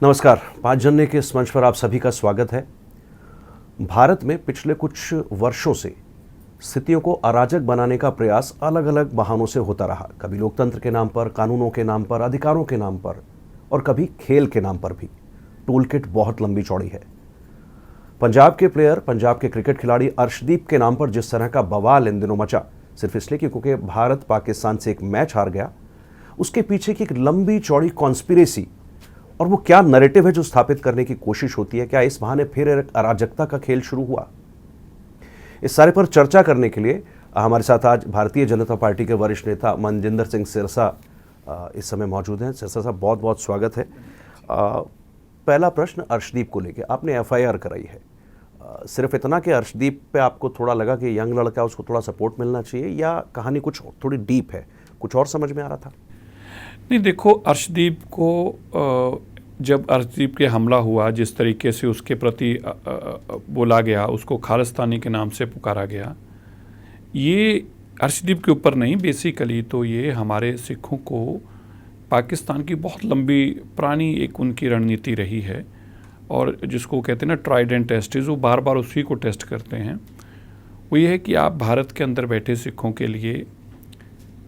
नमस्कार। 5 जनवरी के इस मंच पर आप सभी का स्वागत है। भारत में पिछले कुछ वर्षों से स्थितियों को अराजक बनाने का प्रयास अलग अलग बहानों से होता रहा। कभी लोकतंत्र के नाम पर, कानूनों के नाम पर, अधिकारों के नाम पर और कभी खेल के नाम पर भी। टूल किट बहुत लंबी चौड़ी है। पंजाब के प्लेयर, पंजाब के क्रिकेट खिलाड़ी अर्शदीप के नाम पर जिस तरह का बवाल इन दिनों मचा, सिर्फ इसलिए कि क्योंकि भारत पाकिस्तान से एक मैच हार गया, उसके पीछे की एक लंबी चौड़ी कॉन्स्पिरेसी और वो क्या नैरेटिव है जो स्थापित करने की कोशिश होती है। क्या इस बहाने फिर एक अराजकता का खेल शुरू हुआ? इस सारे पर चर्चा करने के लिए हमारे साथ आज भारतीय जनता पार्टी के वरिष्ठ नेता मनजिंदर सिंह सिरसा इस समय मौजूद हैं। सिरसा साहब, बहुत बहुत स्वागत है। पहला प्रश्न अर्शदीप को लेके, आपने एफआईआर कराई है, सिर्फ इतना कि अर्शदीप पे आपको थोड़ा लगा कि यंग लड़का, उसको थोड़ा सपोर्ट मिलना चाहिए, या कहानी कुछ थोड़ी डीप है, कुछ और समझ में आ रहा था? नहीं, देखो, अर्शदीप को जब अर्शदीप के हमला हुआ, जिस तरीके से उसके प्रति बोला गया, उसको खालिस्तानी के नाम से पुकारा गया, ये अर्शदीप के ऊपर नहीं, बेसिकली तो ये हमारे सिखों को पाकिस्तान की बहुत लंबी पुरानी एक उनकी रणनीति रही है, और जिसको कहते हैं ना ट्राइडेंट टेस्ट, वो बार बार उसी को टेस्ट करते हैं। वो ये है कि आप भारत के अंदर बैठे सिखों के लिए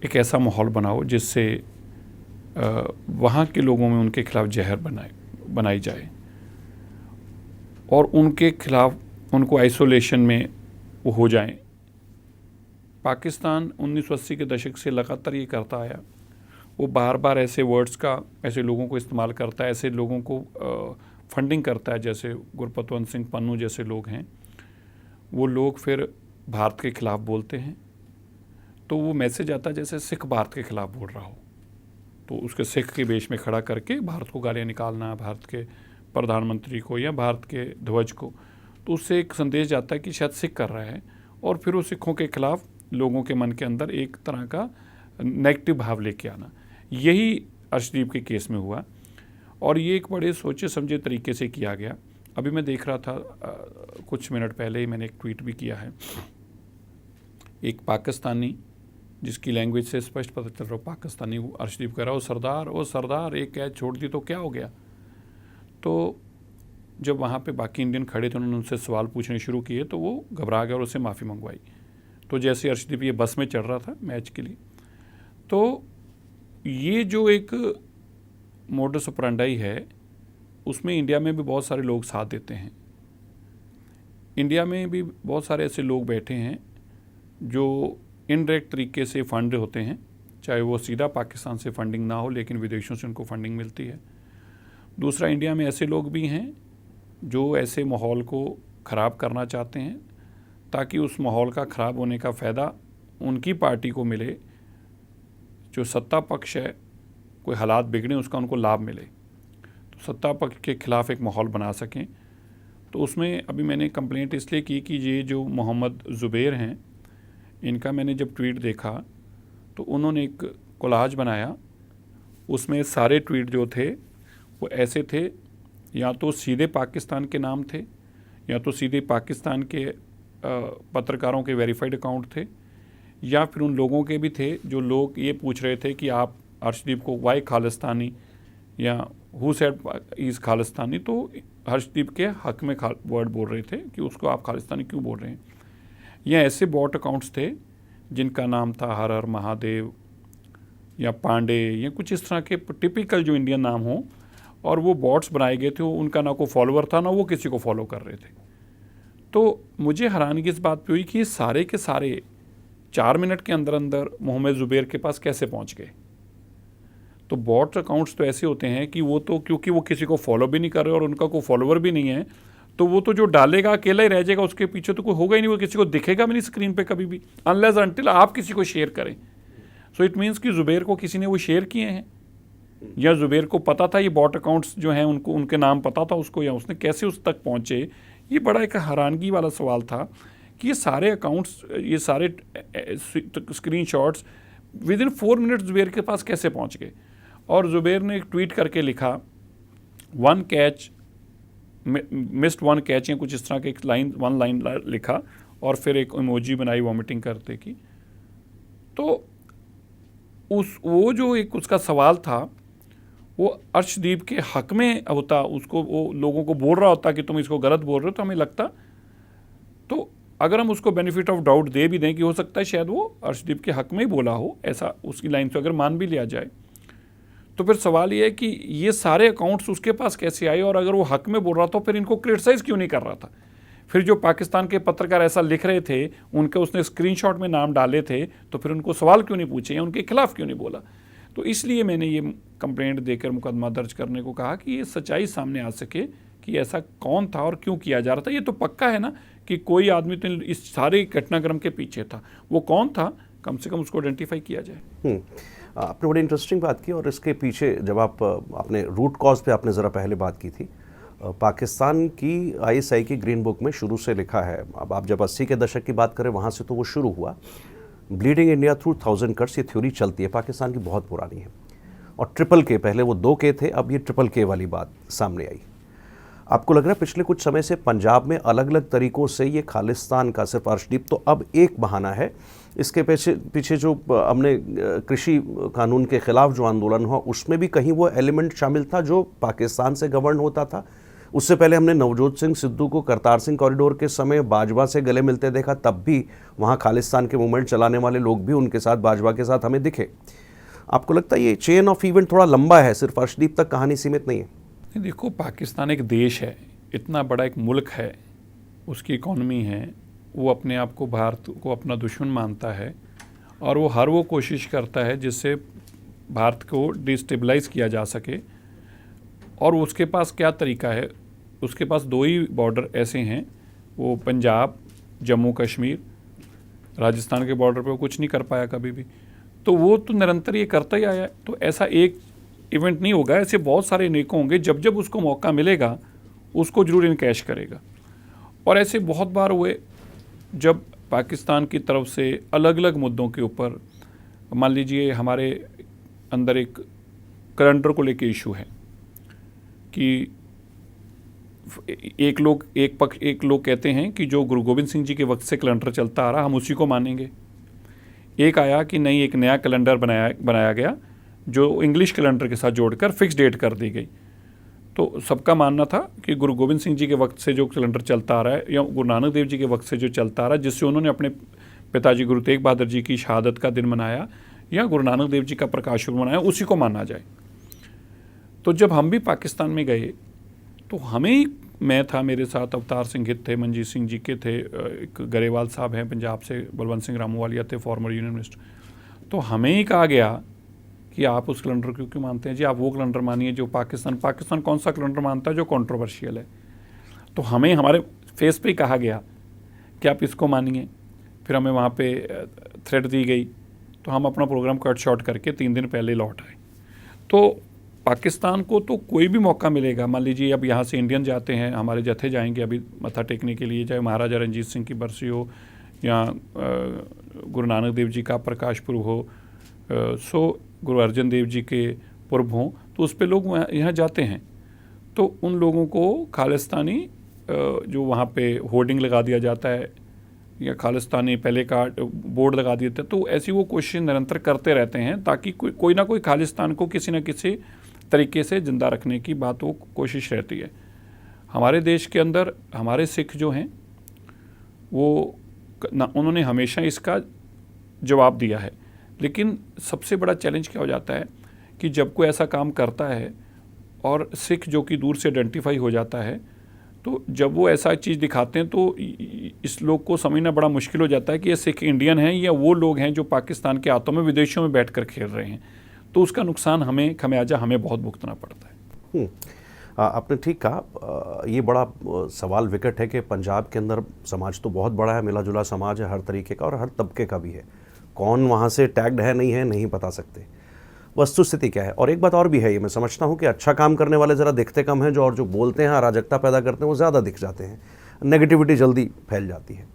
एक ऐसा माहौल बनाओ जिससे वहाँ के लोगों में उनके खिलाफ जहर बनाई जाए और उनके खिलाफ उनको आइसोलेशन में वो हो जाएं। पाकिस्तान 1980 के दशक से लगातार ये करता आया। वो बार बार ऐसे वर्ड्स का ऐसे लोगों को इस्तेमाल करता है, ऐसे लोगों को फंडिंग करता है, जैसे गुरपतवंत सिंह पन्नू जैसे लोग हैं। वो लोग फिर भारत के खिलाफ बोलते हैं, तो वो मैसेज आता है जैसे सिख भारत के खिलाफ बोल रहा हो, तो उसके सिख के वेश में खड़ा करके भारत को गालियाँ निकालना, भारत के प्रधानमंत्री को या भारत के ध्वज को, तो उससे एक संदेश जाता है कि शायद सिख कर रहा है, और फिर वो सिखों के खिलाफ लोगों के मन के अंदर एक तरह का नेगेटिव भाव लेके आना। यही अर्शदीप के केस में हुआ, और ये एक बड़े सोचे समझे तरीके से किया गया। अभी मैं देख रहा था, कुछ मिनट पहले ही मैंने एक ट्वीट भी किया है। एक पाकिस्तानी, जिसकी लैंग्वेज से स्पष्ट पता चल रहा, पाकिस्तानी, वो अर्शदीप कह रहा, ओ सरदार एक कैच छोड़ दी तो क्या हो गया। तो जब वहाँ पे बाकी इंडियन खड़े थे, उन्होंने उनसे सवाल पूछने शुरू किए, तो वो घबरा गया और उससे माफ़ी मंगवाई। तो जैसे अर्शदीप ये बस में चढ़ रहा था मैच के लिए, तो ये जो एक मोडस ऑपरेंडी है, उसमें इंडिया में भी बहुत सारे लोग साथ देते हैं। इंडिया में भी बहुत सारे ऐसे लोग बैठे हैं जो इनडायरेक्ट तरीके से फंड होते हैं, चाहे वो सीधा पाकिस्तान से फंडिंग ना हो, लेकिन विदेशों से उनको फंडिंग मिलती है। दूसरा, इंडिया में ऐसे लोग भी हैं जो ऐसे माहौल को ख़राब करना चाहते हैं, ताकि उस माहौल का ख़राब होने का फ़ायदा उनकी पार्टी को मिले, जो सत्ता पक्ष है, कोई हालात बिगड़े उसका उनको लाभ मिले, तो सत्ता पक्ष के ख़िलाफ़ एक माहौल बना सकें। तो उसमें अभी मैंने कंप्लेंट इसलिए की कि ये जो मोहम्मद ज़ुबैर हैं, इनका मैंने जब ट्वीट देखा तो उन्होंने एक कोलाज बनाया, उसमें सारे ट्वीट जो थे वो ऐसे थे, या तो सीधे पाकिस्तान के नाम थे, या तो सीधे पाकिस्तान के पत्रकारों के वेरीफाइड अकाउंट थे, या फिर उन लोगों के भी थे जो लोग ये पूछ रहे थे कि आप अर्शदीप को वाई खालिस्तानी, या हु सेड इज़ खालिस्तानी, तो अर्शदीप के हक में वर्ड बोल रहे थे कि उसको आप खालिस्तानी क्यों बोल रहे हैं। या ऐसे बॉट अकाउंट्स थे जिनका नाम था हर हर महादेव या पांडे, या कुछ इस तरह के टिपिकल जो इंडियन नाम हो, और वो बॉट्स बनाए गए थे। उनका ना कोई फॉलोअर था, ना वो किसी को फॉलो कर रहे थे। तो मुझे हैरानगी इस बात पे हुई कि ये सारे के सारे 4 मिनट के अंदर अंदर मोहम्मद ज़ुबैर के पास कैसे पहुंच गए। तो बॉट अकाउंट्स तो ऐसे होते हैं कि वो तो क्योंकि वो किसी को फॉलो भी नहीं कर रहे और उनका कोई फॉलोअर भी नहीं है, तो वो तो जो डालेगा अकेला ही रह जाएगा, उसके पीछे तो कोई होगा ही नहीं, वो किसी को दिखेगा भी नहीं स्क्रीन पे कभी भी, अनलेस अनटिल आप किसी को शेयर करें। सो इट मीन्स कि ज़ुबैर को किसी ने वो शेयर किए हैं, या ज़ुबैर को पता था ये बॉट अकाउंट्स जो हैं उनको, उनके नाम पता था उसको, या उसने कैसे उस तक पहुँचे। ये बड़ा एक हैरानगी वाला सवाल था कि ये सारे अकाउंट्स, ये सारे screen shots with in 4 minute Zubair के पास कैसे पहुँच गए। और ज़ुबैर ने एक ट्वीट करके लिखा, 1 कैच मिस्ड 1 कैच, या कुछ इस तरह के एक लाइन, 1 लाइन लिखा, और फिर एक इमोजी बनाई वॉमिटिंग करते की। तो वो जो एक उसका सवाल था, वो अर्शदीप के हक में होता, उसको वो लोगों को बोल रहा होता कि तुम इसको गलत बोल रहे हो, तो हमें लगता, तो अगर हम उसको बेनिफिट ऑफ डाउट दे भी दें कि हो सकता है शायद वो अर्शदीप के हक में ही बोला हो, ऐसा उसकी लाइन से अगर मान भी लिया जाए, तो फिर सवाल ये है कि ये सारे अकाउंट्स उसके पास कैसे आए, और अगर वो हक में बोल रहा था फिर इनको क्रिटिसाइज़ क्यों नहीं कर रहा था। फिर जो पाकिस्तान के पत्रकार ऐसा लिख रहे थे, उनके उसने स्क्रीनशॉट में नाम डाले थे, तो फिर उनको सवाल क्यों नहीं पूछे या उनके खिलाफ क्यों नहीं बोला। तो इसलिए मैंने ये कंप्लेंट देकर मुकदमा दर्ज करने को कहा कि ये सच्चाई सामने आ सके कि ऐसा कौन था और क्यों किया जा रहा था। ये तो पक्का है ना कि कोई आदमी तो इस सारे घटनाक्रम के पीछे था, वो कौन था, कम से कम उसको आइडेंटिफाई किया जाए। आपने बड़ी इंटरेस्टिंग बात की, और इसके पीछे जब आप अपने रूट कॉज पे आपने ज़रा पहले बात की थी, पाकिस्तान की आईएसआई की ग्रीन बुक में शुरू से लिखा है, अब आप जब 80 के दशक की बात करें वहाँ से तो वो शुरू हुआ, ब्लीडिंग इंडिया थ्रू 1000 कट्स, ये थ्योरी चलती है, पाकिस्तान की बहुत पुरानी है। और ट्रिपल के, पहले वो 2 के थे, अब ये ट्रिपल के वाली बात सामने आई। आपको लग रहा है पिछले कुछ समय से पंजाब में अलग अलग तरीक़ों से ये खालिस्तान का, सिर्फ अर्शदीप तो अब एक बहाना है, इसके पीछे जो हमने कृषि कानून के ख़िलाफ़ जो आंदोलन हुआ उसमें भी कहीं वो एलिमेंट शामिल था जो पाकिस्तान से गवर्न होता था। उससे पहले हमने नवजोत सिंह सिद्धू को करतार सिंह कॉरिडोर के समय बाजवा से गले मिलते देखा, तब भी वहाँ खालिस्तान के मूवमेंट चलाने वाले लोग भी उनके साथ, बाजवा के साथ हमें दिखे। आपको लगता है ये चेन ऑफ इवेंट थोड़ा लंबा है, सिर्फ अर्शदीप तक कहानी सीमित नहीं है? देखो, पाकिस्तान एक देश है, इतना बड़ा एक मुल्क है, उसकी इकॉनमी है, वो अपने आप को भारत को अपना दुश्मन मानता है, और वो हर वो कोशिश करता है जिससे भारत को डिस्टेबलाइज़ किया जा सके। और उसके पास क्या तरीका है, उसके पास 2 ही बॉर्डर ऐसे हैं, वो पंजाब, जम्मू कश्मीर, राजस्थान के बॉर्डर पे वो कुछ नहीं कर पाया कभी भी, तो वो तो निरंतर ये करता ही आया है। तो ऐसा एक इवेंट नहीं होगा, ऐसे बहुत सारे नेकों होंगे, जब जब उसको मौका मिलेगा उसको जरूर इनकैश करेगा। और ऐसे बहुत बार हुए जब पाकिस्तान की तरफ से अलग अलग मुद्दों के ऊपर, मान लीजिए हमारे अंदर एक कैलेंडर को लेके इशू है कि एक लोग कहते हैं कि जो गुरु गोविंद सिंह जी के वक्त से कैलेंडर चलता आ रहा हम उसी को मानेंगे। एक आया कि नहीं, एक नया कैलेंडर बनाया गया जो इंग्लिश कैलेंडर के साथ जोड़कर फिक्स डेट कर दी गई। तो सबका मानना था कि गुरु गोविंद सिंह जी के वक्त से जो कैलेंडर चलता आ रहा है, या गुरु नानक देव जी के वक्त से जो चलता आ रहा है, जिससे उन्होंने अपने पिताजी गुरु तेग बहादुर जी की शहादत का दिन मनाया, या गुरु नानक देव जी का प्रकाश पर्व मनाया, उसी को माना जाए। तो जब हम भी पाकिस्तान में गए तो हमें, मैं था, मेरे साथ अवतार सिंह हित थे, मनजीत सिंह जी के थे, एक गरेवाल साहब हैं पंजाब से, बलवंत सिंह रामूवालिया थे, फॉर्मर यूनियन मिनिस्टर। तो हमें ही कहा गया कि आप उस कैलेंडर को क्यों मानते हैं जी, आप वो कैलेंडर मानिए जो पाकिस्तान कौन सा कैलेंडर मानता है जो कंट्रोवर्शियल है। तो हमें हमारे फेस पे ही कहा गया कि आप इसको मानिए। फिर हमें वहाँ पे थ्रेट दी गई, तो हम अपना प्रोग्राम कट शॉर्ट करके 3 दिन पहले लौट आए। तो पाकिस्तान को तो कोई भी मौका मिलेगा, मान लीजिए अब यहाँ से इंडियन जाते हैं, हमारे जत्थे जाएंगे अभी मत्था टेकने के लिए, चाहे महाराजा रंजीत सिंह की बरसी हो या गुरु नानक देव जी का प्रकाश पर्व हो, सो गुरु अर्जन देव जी के पर्व हों, तो उस पर लोग यहाँ जाते हैं। तो उन लोगों को खालिस्तानी जो वहाँ पे होर्डिंग लगा दिया जाता है या खालिस्तानी पहले का बोर्ड लगा दिए थे, तो ऐसी वो कोशिश निरंतर करते रहते हैं ताकि कोई ना कोई खालिस्तान को किसी न किसी तरीके से ज़िंदा रखने की बात वो कोशिश रहती है। हमारे देश के अंदर हमारे सिख जो हैं वो उन्होंने हमेशा इसका जवाब दिया है, लेकिन सबसे बड़ा चैलेंज क्या हो जाता है कि जब कोई ऐसा काम करता है और सिख जो कि दूर से आइडेंटिफाई हो जाता है, तो जब वो ऐसा चीज़ दिखाते हैं तो इस लोग को समझना बड़ा मुश्किल हो जाता है कि ये सिख इंडियन हैं या वो लोग हैं जो पाकिस्तान के हाथों में विदेशों में बैठकर खेल रहे हैं। तो उसका नुकसान हमें, खमियाजा हमें बहुत भुगतना पड़ता है। आपने ठीक कहा, ये बड़ा सवाल विकट है कि पंजाब के अंदर समाज तो बहुत बड़ा है, मिला जुला समाज है हर तरीके का और हर तबके का भी है। कौन वहाँ से टैग्ड है नहीं बता सकते, वस्तुस्थिति क्या है। और एक बात और भी है, ये मैं समझता हूँ कि अच्छा काम करने वाले ज़रा दिखते कम हैं, जो बोलते हैं अराजकता पैदा करते हैं वो ज़्यादा दिख जाते हैं, नेगेटिविटी जल्दी फैल जाती है।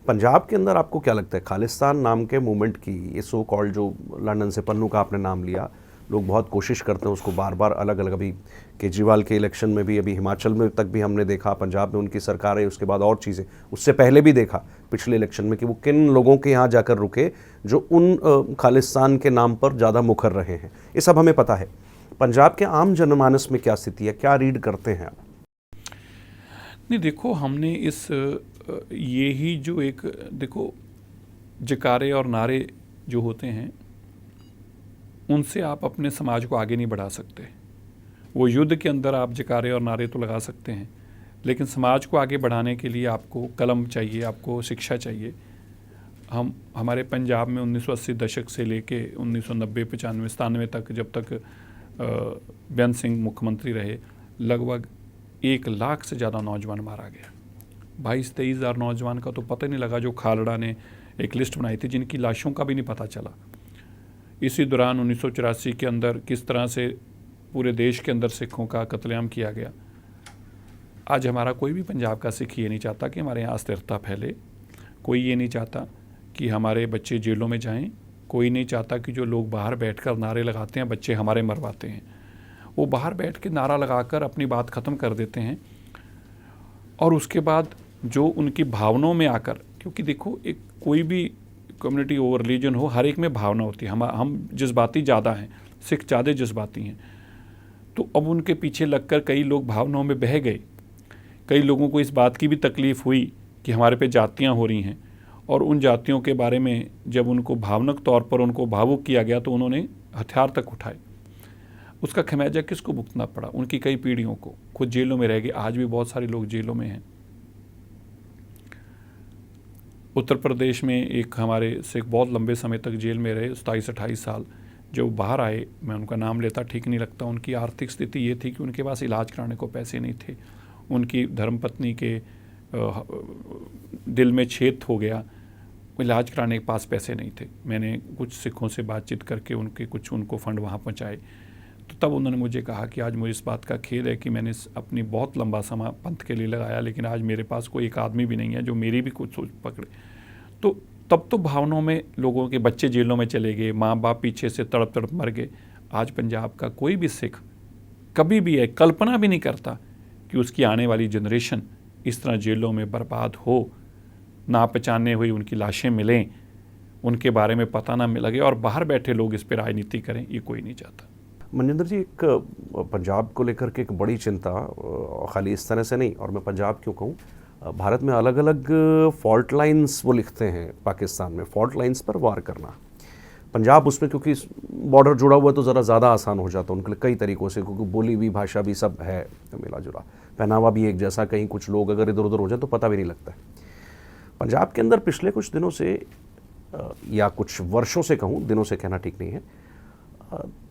पंजाब के अंदर आपको क्या लगता है, खालिस्तान नाम के मूवमेंट की, ये सो कॉल्ड जो लंदन से पन्नू का आपने नाम लिया, लोग बहुत कोशिश करते हैं उसको बार बार अलग अलग, अभी केजरीवाल के इलेक्शन में भी, अभी हिमाचल में तक भी हमने देखा, पंजाब में उनकी सरकार है, उसके बाद और चीज़ें, उससे पहले भी देखा पिछले इलेक्शन में कि वो किन लोगों के यहाँ जाकर रुके जो उन खालिस्तान के नाम पर ज़्यादा मुखर रहे हैं, ये सब हमें पता है। पंजाब के आम जनमानस में क्या स्थिति है, क्या रीड करते हैं आप? नहीं, देखो हमने ये ही जो एक देखो जकारे और नारे जो होते हैं उनसे आप अपने समाज को आगे नहीं बढ़ा सकते। वो युद्ध के अंदर आप जकारे और नारे तो लगा सकते हैं, लेकिन समाज को आगे बढ़ाने के लिए आपको कलम चाहिए, आपको शिक्षा चाहिए। हमारे पंजाब में 1980 दशक से लेके 1990, 95, 97 तक, जब तक बेअंत सिंह मुख्यमंत्री रहे, लगभग 1 लाख से ज़्यादा नौजवान मारा गया। 22-23 हज़ार नौजवान का तो पता ही नहीं लगा, जो खालड़ा ने एक लिस्ट बनाई थी जिनकी लाशों का भी नहीं पता चला। इसी दौरान 1984 के अंदर किस तरह से पूरे देश के अंदर सिखों का कत्लेआम किया गया। आज हमारा कोई भी पंजाब का सिख ये नहीं चाहता कि हमारे यहाँ अस्थिरता फैले, कोई ये नहीं चाहता कि हमारे बच्चे जेलों में जाएं, कोई नहीं चाहता कि जो लोग बाहर बैठकर नारे लगाते हैं बच्चे हमारे मरवाते हैं, वो बाहर बैठ के नारा लगाकर अपनी बात ख़त्म कर देते हैं। और उसके बाद जो उनकी भावनाओं में आकर, क्योंकि देखो एक कोई भी कम्युनिटी हो, रिलीजन हो, हर एक में भावना होती है। हम जज्बाती ज़्यादा हैं, सिख ज़्यादा जज्बाती हैं। तो अब उनके पीछे लगकर कई लोग भावनाओं में बह गए। कई लोगों को इस बात की भी तकलीफ़ हुई कि हमारे पे जातियाँ हो रही हैं, और उन जातियों के बारे में जब उनको भावनात्मक तौर पर उनको भावुक किया गया तो उन्होंने हथियार तक उठाए। उसका खमियाजा किसको भुगतना पड़ा? उनकी कई पीढ़ियों को। खुद जेलों में रह गए, आज भी बहुत सारे लोग जेलों में हैं। उत्तर प्रदेश में एक हमारे सिख बहुत लंबे समय तक जेल में रहे, 27-28 साल। जो बाहर आए, मैं उनका नाम लेता ठीक नहीं लगता, उनकी आर्थिक स्थिति ये थी कि उनके पास इलाज कराने को पैसे नहीं थे। उनकी धर्मपत्नी के दिल में छेद हो गया, इलाज कराने के पास पैसे नहीं थे। मैंने कुछ सिखों से बातचीत करके उनको फ़ंड वहाँ पहुँचाए। तो तब उन्होंने मुझे कहा कि आज मुझे इस बात का खेद है कि मैंने अपनी बहुत लंबा समय पंथ के लिए लगाया, लेकिन आज मेरे पास कोई एक आदमी भी नहीं है जो मेरी भी कुछ सोच पकड़े। तो तब तो भावनाओं में लोगों के बच्चे जेलों में चले गए, माँ बाप पीछे से तड़प तड़प मर गए। आज पंजाब का कोई भी सिख कभी भी कल्पना भी नहीं करता कि उसकी आने वाली जनरेशन इस तरह जेलों में बर्बाद हो, ना पहचाने हुई उनकी लाशें मिलें, उनके बारे में पता ना लगे, और बाहर बैठे लोग इस पर राजनीति करें। ये कोई नहीं चाहता। मनजिंदर जी, एक पंजाब को लेकर के एक बड़ी चिंता, खाली इस तरह से नहीं, और मैं पंजाब क्यों कहूँ, भारत में अलग अलग फॉल्ट लाइंस वो लिखते हैं पाकिस्तान में, फॉल्ट लाइंस पर वार करना। पंजाब उसमें क्योंकि बॉर्डर जुड़ा हुआ है तो ज़रा ज़्यादा आसान हो जाता है उनके लिए कई तरीक़ों से, क्योंकि बोली भी, भाषा भी सब है मिला जुला, पहनावा भी एक जैसा, कहीं कुछ लोग अगर इधर उधर हो जाए तो पता भी नहीं लगता है। पंजाब के अंदर पिछले कुछ दिनों से, या कुछ वर्षों से कहूँ, दिनों से कहना ठीक नहीं है,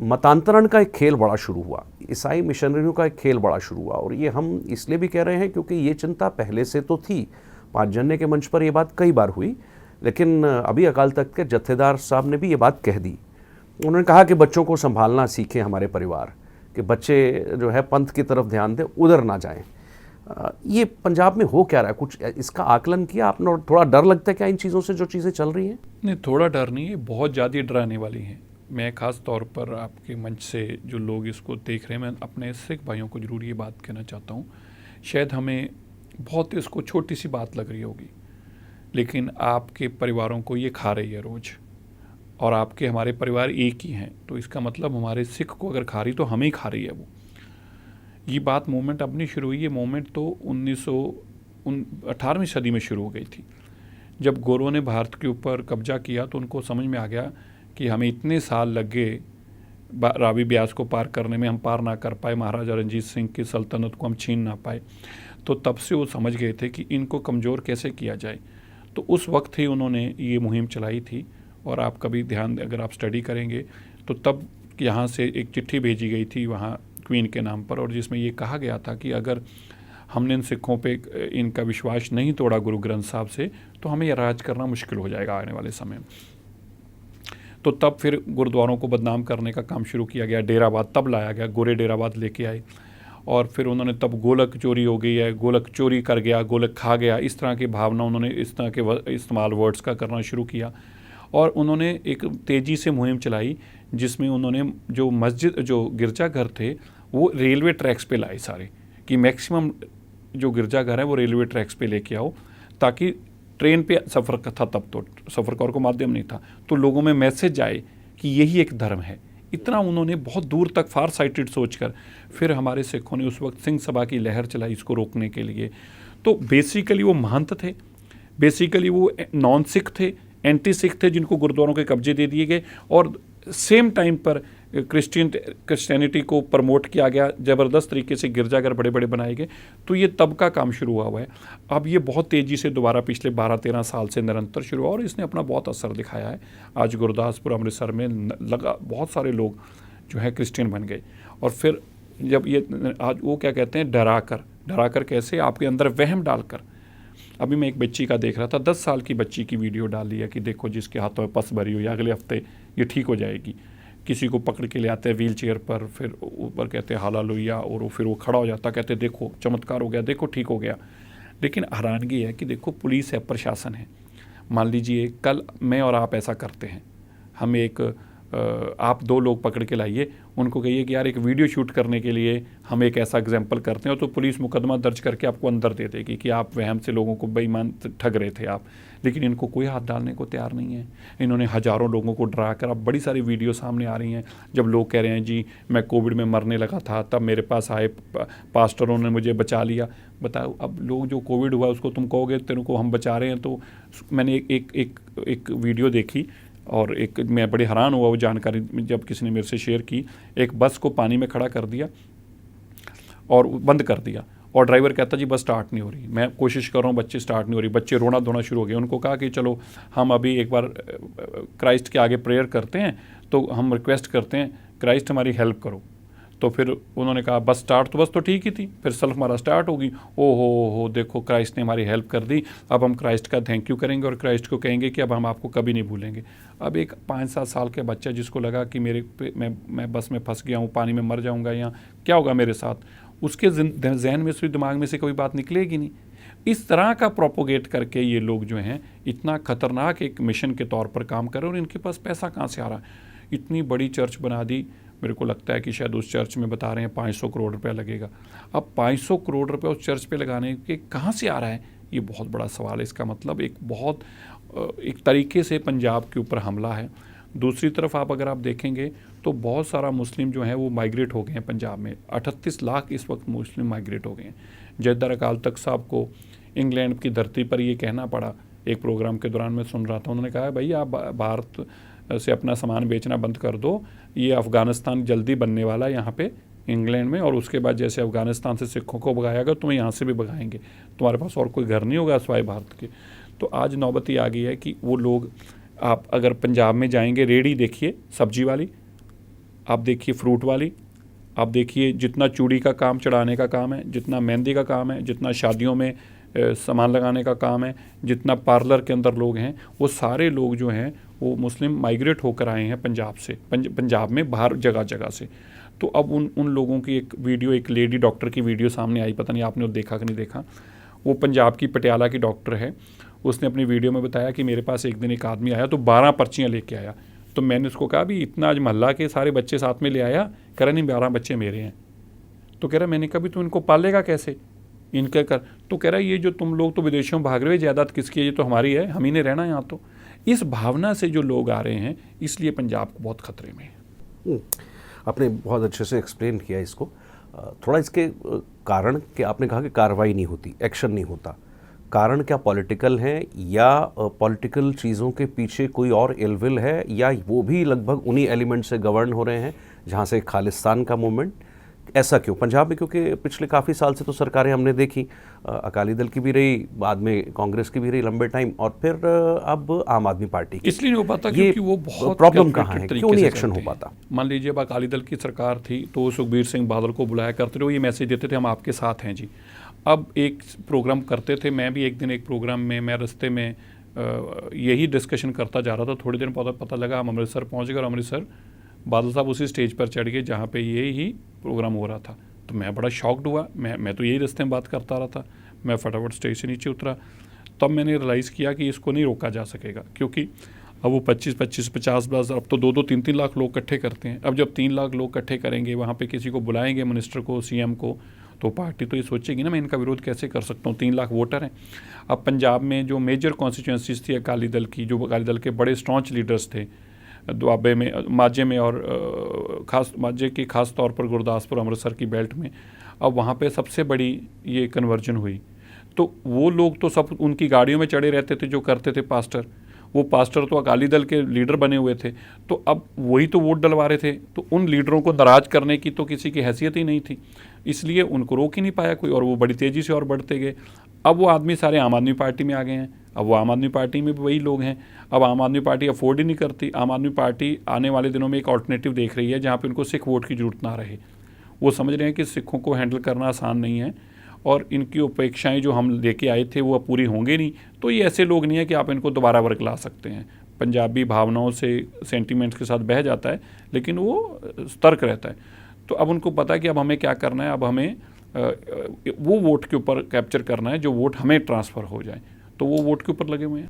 मतांतरण का एक खेल बड़ा शुरू हुआ, ईसाई मिशनरियों का एक खेल बड़ा शुरू हुआ। और ये हम इसलिए भी कह रहे हैं क्योंकि ये चिंता पहले से तो थी, 5 जनवरी के मंच पर ये बात कई बार हुई, लेकिन अभी अकाल तख्त के जत्थेदार साहब ने भी ये बात कह दी। उन्होंने कहा कि बच्चों को संभालना सीखें हमारे परिवार, कि बच्चे जो है पंथ की तरफ ध्यान दें, उधर ना जाएं। ये पंजाब में हो क्या रहा है, कुछ इसका आकलन किया आपने? और थोड़ा डर लगता है क्या इन चीज़ों से, जो चीज़ें चल रही हैं? नहीं, थोड़ा डर नहीं है, बहुत ज़्यादा डराने वाली हैं। मैं ख़ास तौर पर आपके मंच से जो लोग इसको देख रहे हैं, मैं अपने सिख भाइयों को ज़रूर ये बात कहना चाहता हूँ। शायद हमें बहुत इसको छोटी सी बात लग रही होगी, लेकिन आपके परिवारों को ये खा रही है रोज़, और आपके हमारे परिवार एक ही हैं, तो इसका मतलब हमारे सिख को अगर खा रही तो हमें ही खा रही है वो। ये बात मूवमेंट अपनी शुरू हुई, ये मूवमेंट तो 18वीं सदी में शुरू हो गई थी। जब गोरों ने भारत के ऊपर कब्जा किया तो उनको समझ में आ गया कि हमें इतने साल लग गए रावी ब्यास को पार करने में, हम पार ना कर पाए, महाराजा रंजीत सिंह की सल्तनत को हम छीन ना पाए। तो तब से वो समझ गए थे कि इनको कमज़ोर कैसे किया जाए। तो उस वक्त ही उन्होंने ये मुहिम चलाई थी। और आप कभी ध्यान, अगर आप स्टडी करेंगे तो तब यहाँ से एक चिट्ठी भेजी गई थी वहाँ क्वीन के नाम पर, और जिसमें ये कहा गया था कि अगर हमने इन सिखों पे इनका विश्वास नहीं तोड़ा गुरु ग्रंथ साहब से, तो हमें यह राज करना मुश्किल हो जाएगा आने वाले समय में। तो तब फिर गुरुद्वारों को बदनाम करने का काम शुरू किया गया। डेराबाद तब लाया गया, गोरे डेराबाद लेके आए, और फिर उन्होंने तब गोलक चोरी हो गई है, गोलक चोरी कर गया, गोलक खा गया, इस तरह की भावना उन्होंने इस तरह के इस्तेमाल वर्ड्स का करना शुरू किया। और उन्होंने एक तेज़ी से मुहिम चलाई जिसमें उन्होंने जो मस्जिद, जो गिरजाघर थे, वो रेलवे ट्रैक्स पे लाए सारे, कि मैक्सिमम जो गिरजाघर है वो रेलवे ट्रैक्स पे लेके आओ, ताकि ट्रेन पे सफ़र था, तब तो सफ़र का और को माध्यम नहीं था, तो लोगों में मैसेज आए कि यही एक धर्म है, इतना उन्होंने बहुत दूर तक फार साइटेड सोचकर, फिर हमारे सिखों ने उस वक्त सिंह सभा की लहर चलाई इसको रोकने के लिए। तो बेसिकली वो महंत थे, बेसिकली वो नॉन सिख थे, एंटी सिख थे, जिनको गुरुद्वारों के कब्जे दे दिए गए, और सेम टाइम पर क्रिश्चियनिटी को प्रमोट किया गया, ज़बरदस्त तरीके से गिरजाघर बड़े बड़े बनाए गए। तो ये तब का काम शुरू हुआ है। अब ये बहुत तेज़ी से दोबारा पिछले 12-13 साल से निरंतर शुरू हुआ और इसने अपना बहुत असर दिखाया है। आज गुरदासपुर, अमृतसर में लगा बहुत सारे लोग जो है क्रिश्चियन बन गए। और फिर जब ये आज वो क्या कहते हैं, डराकर कैसे, आपके अंदर वहम डालकर। अभी मैं एक बच्ची का देख रहा था, 10 साल की बच्ची की वीडियो डाली है कि देखो जिसके हाथों में पस भरी हुई है, अगले हफ्ते ये ठीक हो जाएगी। किसी को पकड़ के ले आते हैं व्हील चेयर पर, फिर ऊपर कहते हैं हालेलुया, और फिर वो खड़ा हो जाता, कहते देखो चमत्कार हो गया, देखो ठीक हो गया। लेकिन हैरानगी है कि देखो पुलिस है, प्रशासन है। मान लीजिए कल मैं और आप ऐसा करते हैं, हम आप 2 लोग पकड़ के लाइए, उनको कहिए कि यार एक वीडियो शूट करने के लिए हम एक ऐसा एग्जाम्पल करते हैं, तो पुलिस मुकदमा दर्ज करके आपको अंदर दे देगी कि आप वहम से लोगों को बेईमान ठग रहे थे आप। लेकिन इनको कोई हाथ डालने को तैयार नहीं है। इन्होंने हज़ारों लोगों को डरा कर, अब बड़ी सारी वीडियो सामने आ रही हैं जब लोग कह रहे हैं जी मैं कोविड में मरने लगा था, तब मेरे पास आए पास्टरों ने मुझे बचा लिया। बताओ, अब लोग जो कोविड हुआ उसको तुम कहोगे तेरे को हम बचा रहे हैं। तो मैंने एक वीडियो देखी और मैं बड़े हैरान हुआ वो जानकारी जब किसी ने मेरे से शेयर की। एक बस को पानी में खड़ा कर दिया और बंद कर दिया, और ड्राइवर कहता जी बस स्टार्ट नहीं हो रही, मैं कोशिश कर रहा हूँ, बच्चे स्टार्ट नहीं हो रही। बच्चे रोना धोना शुरू हो गए। उनको कहा कि चलो हम अभी एक बार क्राइस्ट के आगे प्रेयर करते हैं, तो हम रिक्वेस्ट करते हैं क्राइस्ट हमारी हेल्प करो। तो फिर उन्होंने कहा बस स्टार्ट, तो बस तो ठीक ही थी, फिर सेल्फ हमारा स्टार्ट होगी। ओ हो देखो क्राइस्ट ने हमारी हेल्प कर दी, अब हम क्राइस्ट का थैंक यू करेंगे और क्राइस्ट को कहेंगे कि अब हम आपको कभी नहीं भूलेंगे। अब एक 5-7 साल के बच्चा जिसको लगा कि मैं बस में फंस गया हूँ, पानी में मर जाऊँगा या क्या होगा मेरे साथ, उसके जहन में से, दिमाग में से कोई बात निकलेगी नहीं। इस तरह का प्रोपोगेट करके ये लोग जो हैं इतना खतरनाक एक मिशन के तौर पर काम कर रहे हैं, और इनके पास पैसा कहाँ से आ रहा है। इतनी बड़ी चर्च बना दी, मेरे को लगता है कि शायद उस चर्च में बता रहे हैं 500 करोड़ रुपया लगेगा। अब 500 करोड़ रुपया उस चर्च पे लगाने के कहाँ से आ रहा है, ये बहुत बड़ा सवाल है। इसका मतलब एक तरीके से पंजाब के ऊपर हमला है। दूसरी तरफ अगर आप देखेंगे तो बहुत सारा मुस्लिम जो हैं वो माइग्रेट हो गए हैं पंजाब में। 38 लाख इस वक्त मुस्लिम माइग्रेट हो गए हैं। जैदर अकाल तख्त साहब को इंग्लैंड की धरती पर ये कहना पड़ा, एक प्रोग्राम के दौरान मैं सुन रहा था, उन्होंने कहा भाई आप भारत से अपना सामान बेचना बंद कर दो, ये अफ़गानिस्तान जल्दी बनने वाला है यहाँ पे इंग्लैंड में, और उसके बाद जैसे अफ़गानिस्तान से सिखों को भगाएगा तुम्हें यहाँ से भी भगाएंगे, तुम्हारे पास और कोई घर नहीं होगा सिवाय भारत के। तो आज नौबत ये आ गई है कि वो लोग, आप अगर पंजाब में जाएंगे, रेडी देखिए सब्जी वाली, आप देखिए फ्रूट वाली, आप देखिए जितना चूड़ी का काम, चढ़ाने का काम है, जितना मेहंदी का काम है, जितना शादियों में सामान लगाने का काम है, जितना पार्लर के अंदर लोग हैं, वो सारे लोग जो हैं वो मुस्लिम माइग्रेट होकर आए हैं पंजाब से, पंजाब में बाहर जगह जगह से। तो अब उन लोगों की एक वीडियो, एक लेडी डॉक्टर की वीडियो सामने आई, पता नहीं आपने वो देखा कि नहीं देखा। वो पंजाब की पटियाला की डॉक्टर है, उसने अपनी वीडियो में बताया कि मेरे पास एक दिन एक आदमी आया तो 12 पर्चियाँ लेके आया। तो मैंने उसको कहा भी इतना आज मोहल्ला के सारे बच्चे साथ में ले आया? कह रहा नहीं 12 बच्चे मेरे हैं। तो कह रहा मैंने कहा भी तू इनको पालेगा कैसे, इनके कर। तो कह रहा ये जो तुम लोग तो विदेशों में भाग रहे हो, जायदाद किसकी है, ये तो हमारी है, हम ही ने रहना यहाँ। तो इस भावना से जो लोग आ रहे हैं, इसलिए पंजाब को बहुत खतरे में है। आपने बहुत अच्छे से एक्सप्लेन किया इसको। थोड़ा इसके कारण कि आपने कहा कि कार्रवाई नहीं होती, एक्शन नहीं होता, कारण क्या पॉलिटिकल हैं या पॉलिटिकल चीज़ों के पीछे कोई और इलविल है, या वो भी लगभग उन्हीं एलिमेंट से गवर्न हो रहे हैं जहाँ से खालिस्तान का मूवमेंट? ऐसा क्यों पंजाब में? क्योंकि पिछले काफ़ी साल से तो सरकारें हमने देखी, अकाली दल की भी रही, बाद में कांग्रेस की भी रही लंबे टाइम, और फिर अब आम आदमी पार्टी की। इसलिए नहीं हो पाता क्योंकि वो बहुत प्रॉब्लम कहाँ है, क्यों नहीं एक्शन हो पाता? मान लीजिए अब अकाली दल की सरकार थी तो सुखबीर सिंह बादल को बुलाया करते थे, वो ये मैसेज देते थे हम आपके साथ हैं जी। अब एक प्रोग्राम करते थे, मैं भी एक दिन एक प्रोग्राम में, मैं रास्ते में यही डिस्कशन करता जा रहा था, थोड़ी देर पता लगा हम अमृतसर पहुँच गए, और अमृतसर बादल साहब उसी स्टेज पर चढ़ गए जहाँ पे यही प्रोग्राम हो रहा था। तो मैं बड़ा शॉक्ड हुआ, मैं तो यही रास्ते में बात करता रहा था, मैं फटाफट स्टेज से नीचे उतरा। तब मैंने रियलाइज़ किया कि इसको नहीं रोका जा सकेगा, क्योंकि अब वो 25-50 अब तो 2-3 लाख लोग इकट्ठे करते हैं। अब जब 3 लाख लोग इकट्ठे करेंगे, वहाँ पे किसी को बुलाएंगे, मिनिस्टर को, सीएम को, तो पार्टी तो ये सोचेगी ना मैं इनका विरोध कैसे कर सकता हूँ, 3 लाख वोटर हैं। अब पंजाब में जो मेजर कॉन्स्टिट्यूंसीज थी अकाली दल की, जो अकाली दल के बड़े स्ट्रॉन्च लीडर्स थे, दुआबे में, माजे में और खास माजे की खास तौर पर गुरदासपुर अमृतसर की बेल्ट में अब वहाँ पे सबसे बड़ी ये कन्वर्जन हुई। तो वो लोग तो सब उनकी गाड़ियों में चढ़े रहते थे जो करते थे पास्टर, वो पास्टर तो अकाली दल के लीडर बने हुए थे, तो अब वही तो वोट डलवा रहे थे, तो उन लीडरों को नाराज करने की तो किसी की हैसियत ही नहीं थी, इसलिए उनको रोक ही नहीं पाया कोई, और वो बड़ी तेज़ी से और बढ़ते गए। अब वो आदमी सारे आम आदमी पार्टी में आ गए हैं, अब वो आम आदमी पार्टी में भी वही लोग हैं। अब आम आदमी पार्टी अफोर्ड ही नहीं करती, आम आदमी पार्टी आने वाले दिनों में एक ऑल्टरनेटिव देख रही है जहाँ पे उनको सिख वोट की ज़रूरत ना रहे। वो समझ रहे हैं कि सिखों को हैंडल करना आसान नहीं है और इनकी अपेक्षाएं जो हम लेके आए थे वो अब पूरी होंगे नहीं, तो ये ऐसे लोग नहीं है कि आप इनको दोबारा वर्ग ला सकते हैं। पंजाबी भावनाओं से सेंटीमेंट्स के साथ बह जाता है, लेकिन वो सतर्क रहता है। तो अब उनको पता है कि अब हमें क्या करना है, अब हमें वो वोट के ऊपर कैप्चर करना है जो वोट हमें ट्रांसफ़र हो जाए, तो वो वोट के ऊपर लगे हुए हैं।